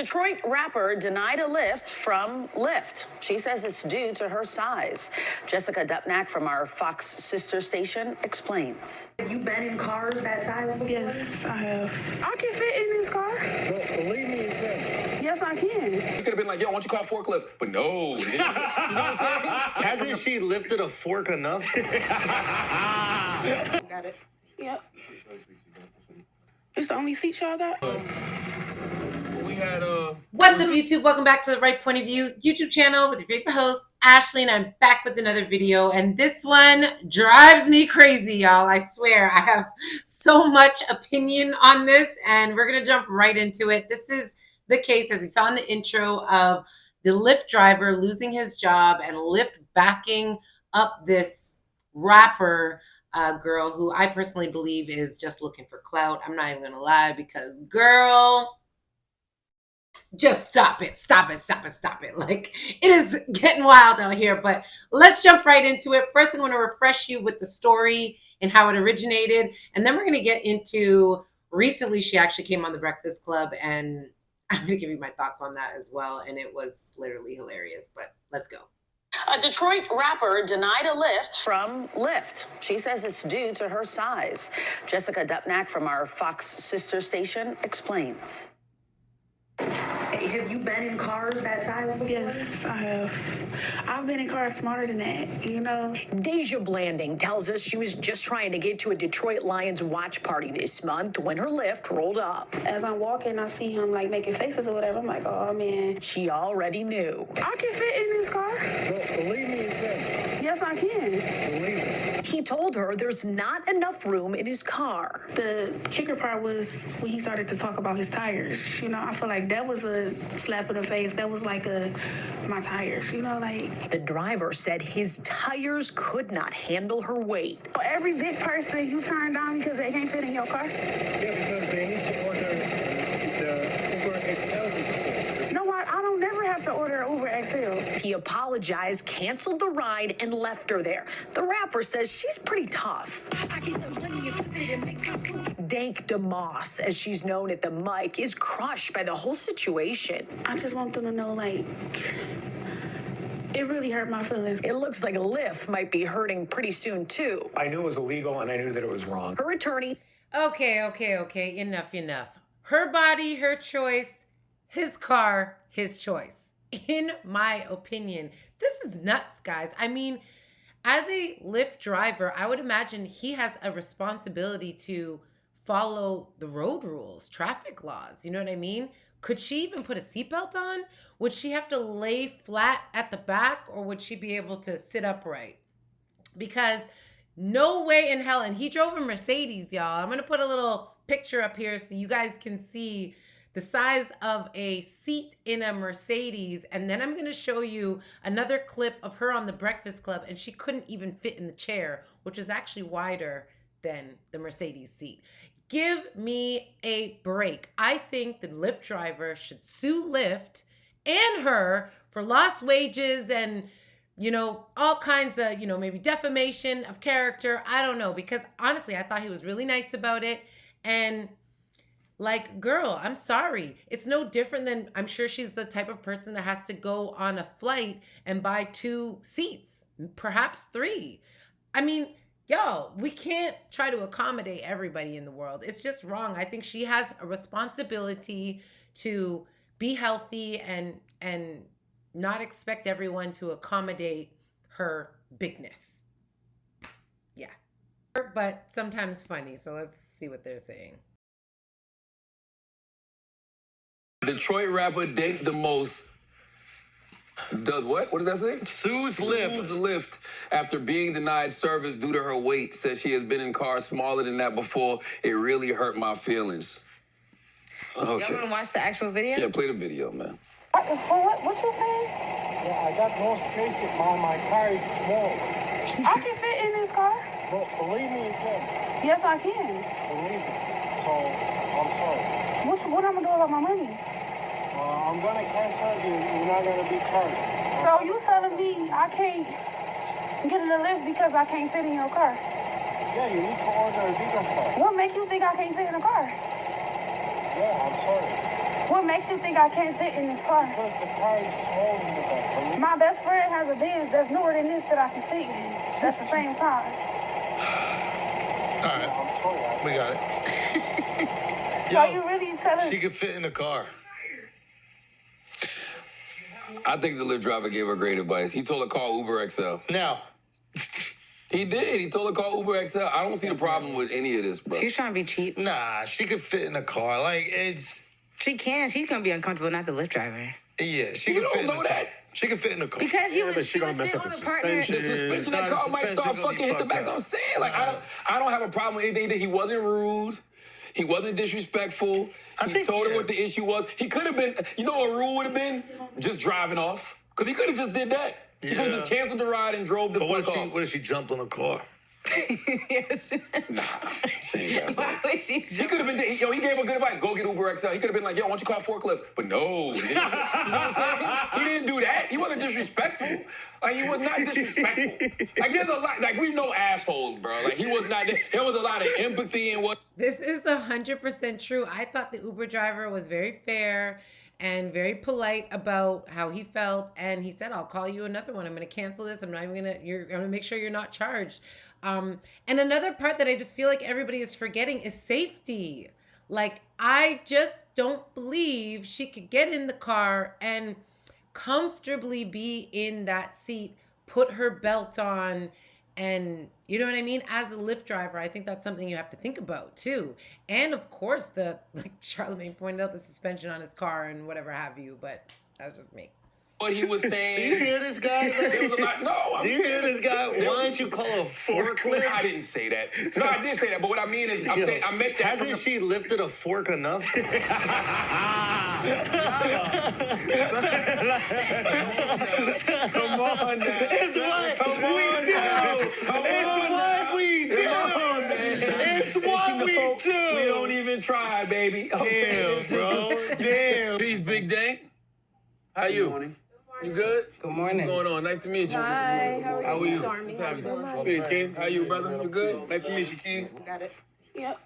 Detroit rapper denied a Lyft from Lyft. She says it's due to her size. Jessica Dupnack from our Fox sister station explains. Have you been in cars that size before? Yes, I have. I can fit in this car. But believe me, you can. Yes, I can. You could have been like, yo, why don't you call forklift? But no. You know what I'm saying? Hasn't she lifted a fork enough? Got it. Yep. It's the only seat y'all got? We had What's up, YouTube? Welcome back to the Right Point of View YouTube channel with your favorite host, Ashley, and I'm back with another video. And this one drives me crazy, y'all. I swear, I have so much opinion on this, and we're gonna jump right into it. This is the case, as you saw in the intro, of the Lyft driver losing his job and Lyft backing up this rapper girl who I personally believe is just looking for clout. I'm not even gonna lie, because girl, just stop it. Like, it is getting wild out here, but let's jump right into it. First, I'm going to refresh you with the story and how it originated, and then we're going to get into recently she actually came on the Breakfast Club, and I'm going to give you my thoughts on that as well, and it was literally hilarious, but let's go. A Detroit rapper denied a Lyft from Lyft. She says it's due to her size. Jessica Dupnack from our Fox sister station explains. Have you been in cars that size before? Yes, I have. I've been in cars smarter than that, you know. Deja Blanding tells us she was just trying to get to a Detroit Lions watch party this month when her Lyft rolled up. As I'm walking, I see him like making faces or whatever. I'm like, oh man. She already knew. I can fit in this car. But believe me, you can. Yes, I can. Believe me. He told her there's not enough room in his car. The kicker part was when he started to talk about his tires. You know, I feel like that was a slap in the face. That was like my tires, you know, like. The driver said his tires could not handle her weight. For every big person you turn down because they can't fit in your car? Yeah, because they need to order the Uber XL experience. You know what? I don't never have to order an Uber XL. He apologized, canceled the ride, and left her there. The rapper says she's pretty tough. I get the money if it makes my food. Dank Demoss, as she's known at the mic, is crushed by the whole situation. I just want them to know, like, it really hurt my feelings. It looks like Lyft might be hurting pretty soon, too. I knew it was illegal and I knew that it was wrong. Her attorney. Okay. Enough. Her body, her choice. His car, his choice. In my opinion, this is nuts, guys. I mean, as a Lyft driver, I would imagine he has a responsibility to follow the road rules, traffic laws. You know what I mean? Could she even put a seatbelt on? Would she have to lay flat at the back, or would she be able to sit upright? Because no way in hell. And he drove a Mercedes, y'all. I'm going to put a little picture up here so you guys can see the size of a seat in a Mercedes. And then I'm going to show you another clip of her on the Breakfast Club, and she couldn't even fit in the chair, which is actually wider than the Mercedes seat. Give me a break. I think the Lyft driver should sue Lyft and her for lost wages and, you know, all kinds of, you know, maybe defamation of character. I don't know, because honestly, I thought he was really nice about it. And like, girl, I'm sorry. It's no different than, I'm sure she's the type of person that has to go on a flight and buy 2 seats, perhaps 3. I mean, yo, we can't try to accommodate everybody in the world. It's just wrong. I think she has a responsibility to be healthy and not expect everyone to accommodate her bigness. Yeah. But sometimes funny. So let's see what they're saying. Detroit rapper Dank Demoss does what? What does that say? Sues Lyft after being denied service due to her weight. Says she has been in cars smaller than that before. It really hurt my feelings. Y'all want to watch the actual video? Yeah, play the video, man. What you saying? Yeah, I got no space in my car is small. I can fit in this car. But believe me, you can. Yes, I can. Believe me. So, I'm sorry. What I'm going to do about my money? I'm going to cancel you. You're not going to be charged. So you telling me I can't get in the Lyft because I can't fit in your car? Yeah, you need to order a bigger car. What make you think I can't fit in a car? Yeah, I'm sorry. What makes you think I can't fit in this car? Because the car is smaller than the car. My best friend has a Benz that's newer than this that I can fit in. That's the same size. All right, I'm sorry. we got it. So you really telling She could fit in the car. I think the Lyft driver gave her great advice. He told her call Uber XL. Now, He did. He told her call Uber XL. I don't see the problem with any of this, bro. She's trying to be cheap. nah, she could fit in the car. Like, it's, She can. She's gonna be uncomfortable, not the Lyft driver. yeah, she You could fit don't in know the car. that. She could fit in the car. Because he but was, she she gonna was mess sitting up on the a partner. suspension. The suspension Nah, that the car might suspension start gonna be fucking hit the fucked back. So up. I'm saying, like, I don't have a problem with anything that he wasn't rude. He wasn't disrespectful. I He think- told her yeah. what the issue was. He could have been, you know what a rule would have been? Just driving off. Because he could have just did that. He could have Yeah. just canceled the ride and drove the But fuck off. what if she jumped on the car? Yes. Nah, saying that, bro. Why would she He could have been, he gave her good advice. Go get Uber XL. He could have been like, yo, why don't you call Forklift? But no. You know what I'm saying? He didn't do that. He wasn't disrespectful. Like, he was not disrespectful. Like, there's a lot, like, we know assholes, bro. Like, he was not, there was a lot of empathy in what. This is 100% true. I thought the Uber driver was very fair and very polite about how he felt. And he said, I'll call you another one. I'm going to cancel this. I'm not even going to, I'm going to make sure you're not charged. And another part that I just feel like everybody is forgetting is safety. Like, I just don't believe she could get in the car and comfortably be in that seat, put her belt on, and you know what I mean? As a Lyft driver, I think that's something you have to think about too. And of course, like Charlamagne pointed out, the suspension on his car and whatever have you, but that's just me. What he was Do you saying. hear this guy? There was a lot. No, I'm Do you hear saying- this guy? Why don't you call a forklift? I didn't say that. No, I did say that. But what I mean is, I'm Yo, saying I meant that. Hasn't she lifted a fork enough? Come on, now. It's what Come we on, do. now. It's Come what on, we do. man. It's what we do. We don't even try, baby. Okay. Damn, bro. Damn. Peace, Big Dank. How you? You good? Good morning. What's going on? Nice to meet you. Hi, how are you? What's happening? Peace, King. How you, brother? You good? Nice to meet you, Keys. Got it. Yep.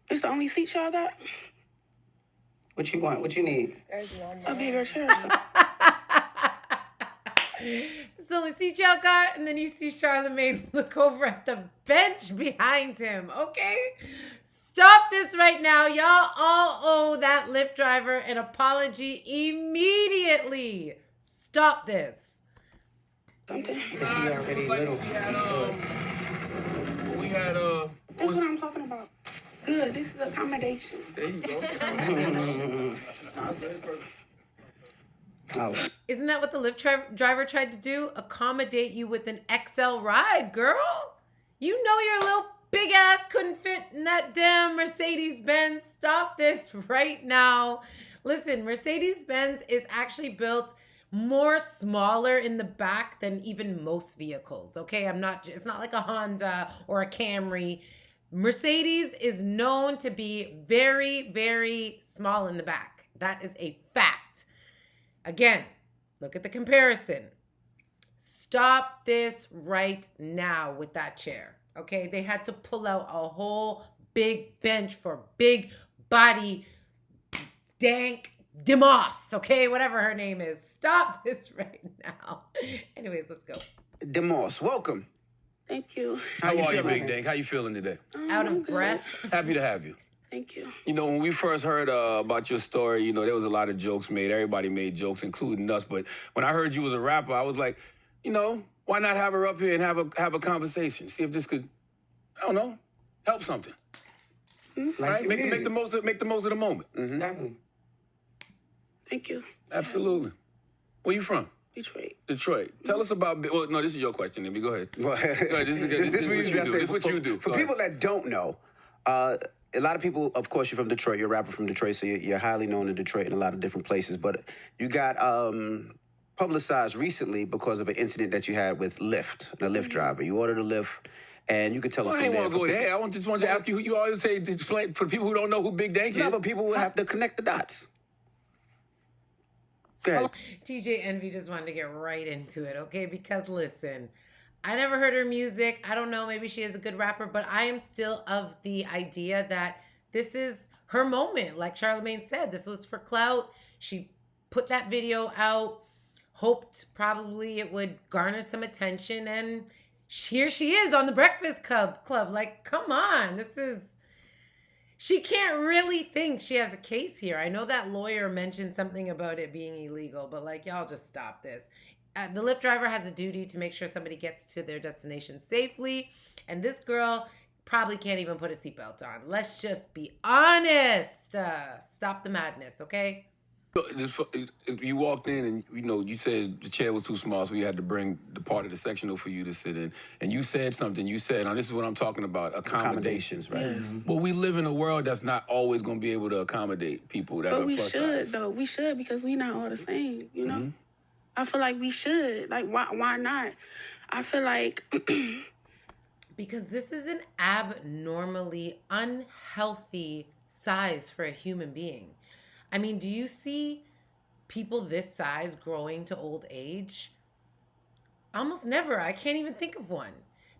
It's the only seat y'all got? What you want? What you need? There's one A more. bigger chair or something. So we see y'all got, and then you see Charlamagne look over at the bench behind him. Okay? Stop this right now. Y'all all owe that Lyft driver an apology immediately. Stop this. Something. Is she already little? We had That's what I'm talking about. Good. This is accommodation. There you go. Oh. Isn't that what the Lyft driver tried to do? Accommodate you with an XL ride, girl. You know your little big ass couldn't fit in that damn Mercedes-Benz. Stop this right now. Listen, Mercedes-Benz is actually built more smaller in the back than even most vehicles. Okay, it's not like a Honda or a Camry. Mercedes is known to be very, very small in the back. That is a fact. Again, look at the comparison. Stop this right now with that chair. Okay, they had to pull out a whole big bench for big body Dank Demoss. Okay, whatever her name is. Stop this right now. Anyways, let's go. Demoss, welcome. Thank you. How you are you, feeling? Big Dank? How you feeling today? Out I'm of good. breath. Happy to have you. Thank you. You know, when we first heard about your story, you know, there was a lot of jokes made. Everybody made jokes, including us. But when I heard you was a rapper, I was like, you know, why not have her up here and have a conversation? See if this could, I don't know, help something. Right? Make the most of the moment. Definitely. Thank you. Absolutely. Where you from? Detroit. Detroit. Tell us about. Well, no, this is your question. Amy. Go ahead. Well, This is what you do. This is what you do. For Go ahead. people that don't know, a lot of people, of course, you're from Detroit. You're a rapper from Detroit, so you're highly known in Detroit in a lot of different places. But you got publicized recently because of an incident that you had with Lyft, a Lyft driver. You ordered a Lyft, and you could tell Well, it I from ain't want to there. go there. I just wanted to ask you who you always say to explain for people who don't know who Big Dank is. No, but people will have to connect the dots. Go ahead. TJ Envy just wanted to get right into it, okay? Because listen, I never heard her music. I don't know, maybe she is a good rapper, but I am still of the idea that this is her moment. Like Charlamagne said, this was for clout. She put that video out, hoped probably it would garner some attention, and here she is on the Breakfast Club. Like, come on, she can't really think she has a case here. I know that lawyer mentioned something about it being illegal, but like, y'all just stop this. The Lyft driver has a duty to make sure somebody gets to their destination safely, and this girl probably can't even put a seatbelt on. Let's just be honest. Stop the madness, okay? You walked in and, you said the chair was too small, so we had to bring the part of the sectional for you to sit in. And you said something. You said, now this is what I'm talking about, Accommodations, right? Yes. Well, we live in a world that's not always going to be able to accommodate people that are But we plus should, size. though. We should, because we not all the same, you know? I feel like we should. Like, why not? I feel like... Because this is an abnormally unhealthy size for a human being. I mean, do you see people this size growing to old age? Almost never. I can't even think of one.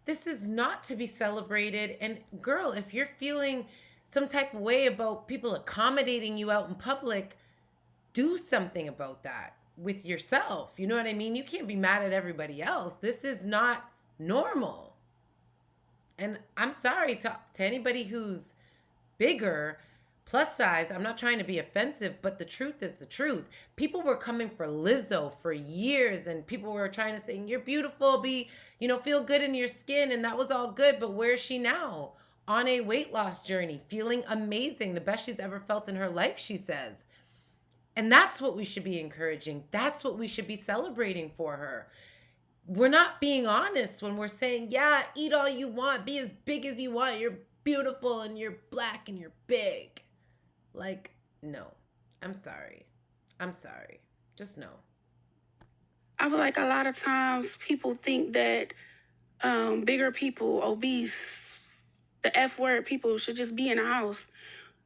This is not to be celebrated. And girl, if you're feeling some type of way about people accommodating you out in public, do something about that with yourself. You know what I mean? You can't be mad at everybody else. This is not normal. And I'm sorry to anybody who's bigger, plus size. I'm not trying to be offensive, but the truth is the truth. People were coming for Lizzo for years, and people were trying to say, you're beautiful, feel good in your skin, and that was all good, but where is she now? On a weight loss journey, feeling amazing, the best she's ever felt in her life, she says. And that's what we should be encouraging. That's what we should be celebrating for her. We're not being honest when we're saying, yeah, eat all you want, be as big as you want, you're beautiful and you're black and you're big. Like, no, I'm sorry. Just no. I feel like a lot of times people think that bigger people, obese, the F word people should just be in a house.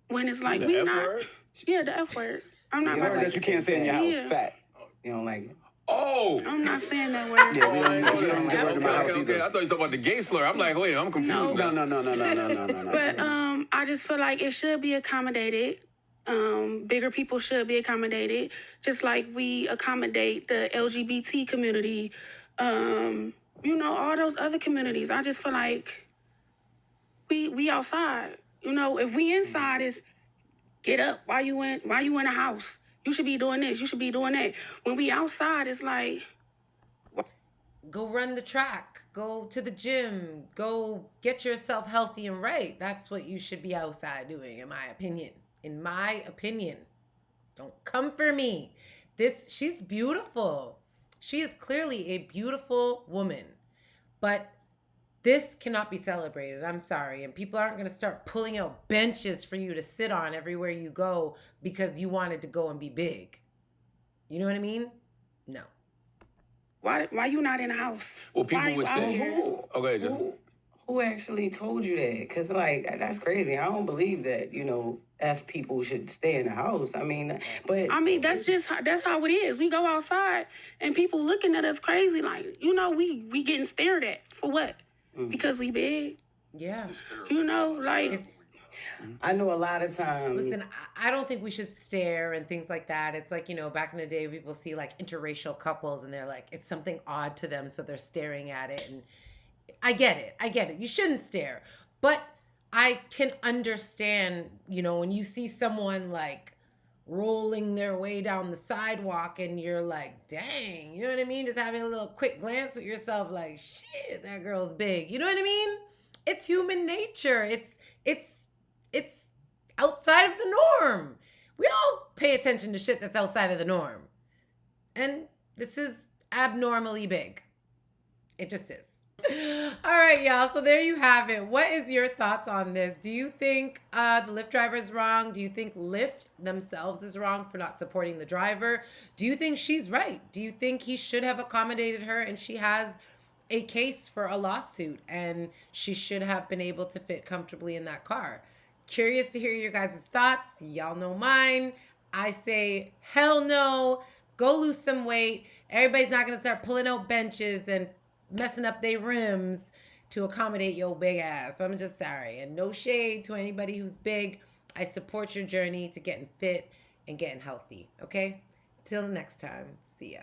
When it's like, we F not. word? Yeah, the F word. I'm not The word that you can't say in your house, Yeah. fat. You don't like it. Oh! I'm not saying that word. Yeah, we don't Okay, use that word in my house okay. either. I thought you were talking about the gay slur. I'm like, wait, I'm confused. No. No. But I just feel like it should be accommodated. Bigger people should be accommodated, just like we accommodate the LGBT community. All those other communities. I just feel like we outside. If we inside, is get up. Why you in a house? You should be doing this. You should be doing that. When we outside, it's like, Go run the track. Go to the gym. Go get yourself healthy and right. That's what you should be outside doing, in my opinion. In my opinion. Don't come for me. She's beautiful. She is clearly a beautiful woman. But this cannot be celebrated. I'm sorry. And people aren't going to start pulling out benches for you to sit on everywhere you go because you wanted to go and be big. You know what I mean? No. why you not in a house? Well, people Why would you out say, here? okay, just. Who actually told you that? Because, that's crazy. I don't believe that, F people should stay in the house. That's how it is. We go outside and people looking at us crazy, like, we getting stared at for what? Because we big. Yeah. I know a lot of times. Listen, I don't think we should stare and things like that. It's like, back in the day, people see like interracial couples and they're like, it's something odd to them. So they're staring at it. And I get it. You shouldn't stare. But I can understand, when you see someone like rolling their way down the sidewalk and you're like, dang, you know what I mean? Just having a little quick glance with yourself like, shit, that girl's big. You know what I mean? It's human nature. It's outside of the norm. We all pay attention to shit that's outside of the norm. And this is abnormally big. It just is. All right, y'all. So there you have it. What is your thoughts on this? Do you think the Lyft driver is wrong? Do you think Lyft themselves is wrong for not supporting the driver? Do you think she's right? Do you think he should have accommodated her and she has a case for a lawsuit and she should have been able to fit comfortably in that car? Curious to hear your guys' thoughts. Y'all know mine. I say, hell no. Go lose some weight. Everybody's not going to start pulling out benches and messing up their rims to accommodate your big ass. I'm just sorry. And no shade to anybody who's big. I support your journey to getting fit and getting healthy. Okay? Till next time. See ya.